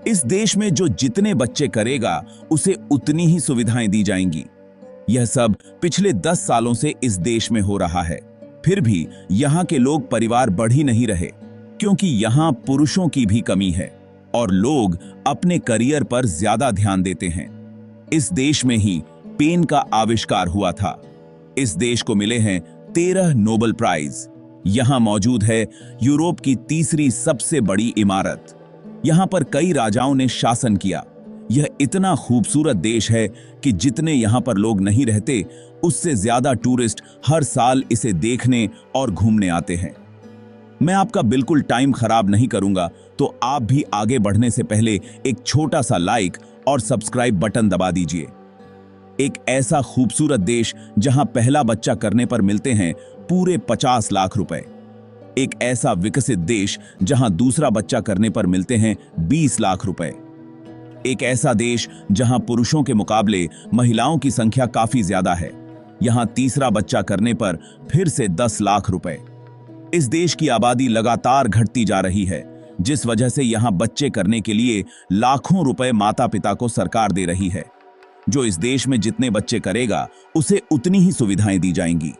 इस देश में जो जितने बच्चे करेगा उसे उतनी ही सुविधाएं दी जाएंगी। यह सब पिछले 10 सालों से इस देश में हो रहा है। फिर भी यहाँ के लोग परिवार बढ़ ही नहीं रहे, क्योंकि यहाँ पुरुषों की भी कमी है और लोग अपने करियर पर ज्यादा ध्यान देते हैं। इस देश में ही पेन का आविष्कार हुआ था। इस देश को मिले हैं 13 नोबेल प्राइज। यहाँ मौजूद है यूरोप की तीसरी सबसे बड़ी इमारत। यहाँ पर कई राजाओं ने शासन किया। यह इतना खूबसूरत देश है कि जितने यहाँ पर लोग नहीं रहते, उससे ज्यादा टूरिस्ट हर साल इसे देखने और घूमने आते हैं। मैं आपका बिल्कुल टाइम खराब नहीं करूंगा, तो आप भी आगे बढ़ने से पहले एक छोटा सा लाइक और सब्सक्राइब बटन दबा दीजिए। एक ऐसा खूबसूरत देश जहां पहला बच्चा करने पर मिलते हैं पूरे 50 लाख रुपए। एक ऐसा विकसित देश जहां दूसरा बच्चा करने पर मिलते हैं 20 लाख रुपए। एक ऐसा देश जहां पुरुषों के मुकाबले महिलाओं की संख्या काफी ज्यादा है। यहां तीसरा बच्चा करने पर फिर से 10 लाख रुपए। इस देश की आबादी लगातार घटती जा रही है, जिस वजह से यहां बच्चे करने के लिए लाखों रुपए माता पिता को सरकार दे रही है। जो इस देश में जितने बच्चे करेगा उसे उतनी ही सुविधाएं दी जाएंगी।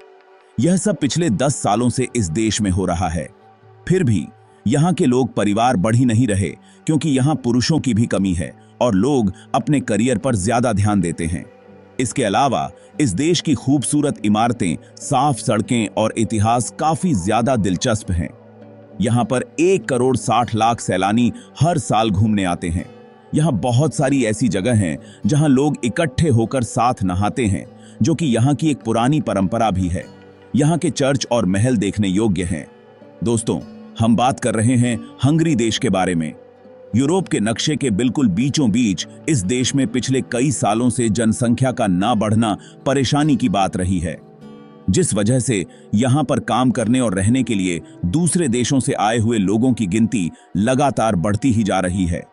यह सब पिछले 10 सालों से इस देश में हो रहा है। फिर भी यहाँ के लोग परिवार बढ़ ही नहीं रहे, क्योंकि यहाँ पुरुषों की भी कमी है और लोग अपने करियर पर ज्यादा ध्यान देते हैं। इसके अलावा इस देश की खूबसूरत इमारतें, साफ सड़कें और इतिहास काफी ज्यादा दिलचस्प हैं। यहाँ पर 1 करोड़ 60 लाख सैलानी हर साल घूमने आते हैं। यहाँ बहुत सारी ऐसी जगह हैं जहाँ लोग इकट्ठे होकर साथ नहाते हैं, जो कि यहाँ की एक पुरानी परंपरा भी है। यहाँ के चर्च और महल देखने योग्य हैं। दोस्तों, हम बात कर रहे हैं हंगरी देश के बारे में। यूरोप के नक्शे के बिल्कुल बीचों बीच इस देश में पिछले कई सालों से जनसंख्या का ना बढ़ना परेशानी की बात रही है, जिस वजह से यहाँ पर काम करने और रहने के लिए दूसरे देशों से आए हुए लोगों की गिनती लगातार बढ़ती ही जा रही है।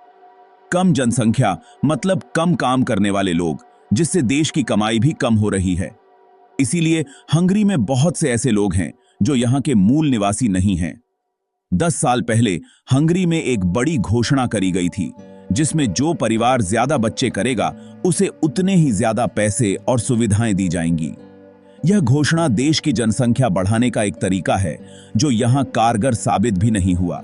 कम जनसंख्या मतलब कम काम करने वाले लोग, जिससे देश की कमाई भी कम हो रही है। इसीलिए हंगरी में बहुत से ऐसे लोग हैं जो यहाँ के मूल निवासी नहीं हैं। 10 साल पहले हंगरी में एक बड़ी घोषणा करी गई थी, जिसमें जो परिवार ज्यादा बच्चे करेगा उसे उतने ही ज्यादा पैसे और सुविधाएं दी जाएंगी। यह घोषणा देश की जनसंख्या बढ़ाने का एक तरीका है, जो यहाँ कारगर साबित भी नहीं हुआ,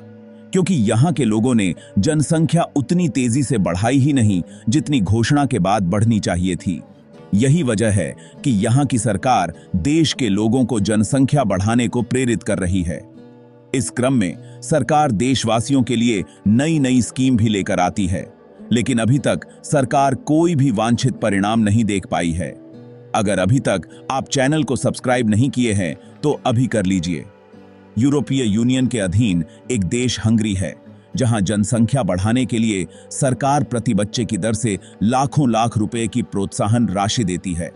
क्योंकि यहाँ के लोगों ने जनसंख्या उतनी तेजी से बढ़ाई ही नहीं जितनी घोषणा के बाद बढ़नी चाहिए थी। यही वजह है कि यहाँ की सरकार देश के लोगों को जनसंख्या बढ़ाने को प्रेरित कर रही है। इस क्रम में सरकार देशवासियों के लिए नई नई स्कीम भी लेकर आती है, लेकिन अभी तक सरकार कोई भी वांछित परिणाम नहीं देख पाई है। अगर अभी तक आप चैनल को सब्सक्राइब नहीं किए हैं तो अभी कर लीजिए। यूरोपीय यूनियन के अधीन एक देश हंगरी है, जहां जनसंख्या बढ़ाने के लिए सरकार प्रति बच्चे की दर से लाखों लाख रुपए की प्रोत्साहन राशि देती है।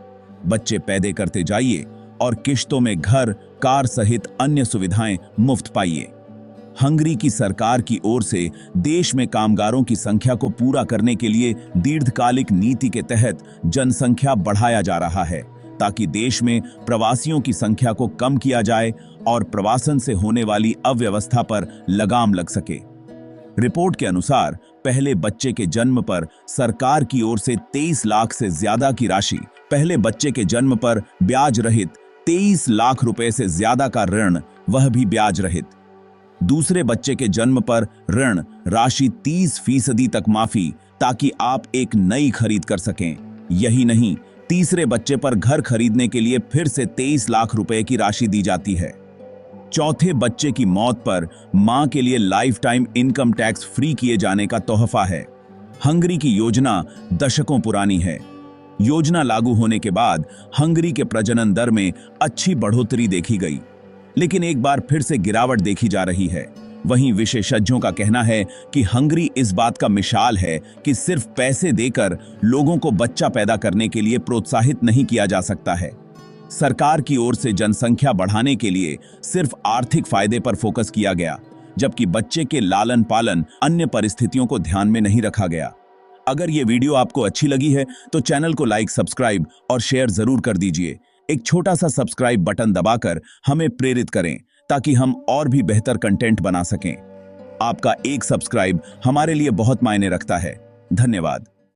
बच्चे पैदा करते जाइए और किश्तों में घर, कार सहित अन्य सुविधाएं मुफ्त पाइए। हंगरी की सरकार की ओर से देश में कामगारों की संख्या को पूरा करने के लिए दीर्घकालिक नीति के तहत जनसंख्या बढ़ाया जा रहा है, ताकि देश में प्रवासियों की संख्या को कम किया जाए और प्रवासन से होने वाली अव्यवस्था पर लगाम लग सके। रिपोर्ट के अनुसार पहले बच्चे के जन्म पर सरकार की ओर से 23 लाख से ज्यादा की राशि, पहले बच्चे के जन्म पर ब्याज रहित 23 लाख रुपए से ज्यादा का ऋण, वह भी ब्याज रहित। दूसरे बच्चे के जन्म पर ऋण राशि 30% तक माफी, ताकि आप एक नई खरीद कर सकें। यही नहीं, तीसरे बच्चे पर घर खरीदने के लिए फिर से 23 लाख रुपए की राशि दी जाती है। चौथे बच्चे की मौत पर मां के लिए life time income tax free किए जाने का तोहफा है। हंगरी की योजना दशकों पुरानी है। योजना लागू होने के बाद हंगरी के प्रजनन दर में अच्छी बढ़ोतरी देखी गई, लेकिन एक बार फिर से गिरावट देखी जा रही है। वहीं विशेषज्ञों का कहना है कि हंगरी इस बात का मिसाल है कि सिर्फ पैसे देकर लोगों को बच्चा पैदा करने के लिए प्रोत्साहित नहीं किया जा सकता है। सरकार की ओर से जनसंख्या बढ़ाने के लिए सिर्फ आर्थिक फायदे पर फोकस किया गया, जबकि बच्चे के लालन पालन अन्य परिस्थितियों को ध्यान में नहीं रखा गया। अगर ये वीडियो आपको अच्छी लगी है तो चैनल को लाइक, सब्सक्राइब और शेयर जरूर कर दीजिए। एक छोटा सा सब्सक्राइब बटन दबाकर हमें प्रेरित करें, ताकि हम और भी बेहतर कंटेंट बना सकें। आपका एक सब्सक्राइब हमारे लिए बहुत मायने रखता है। धन्यवाद।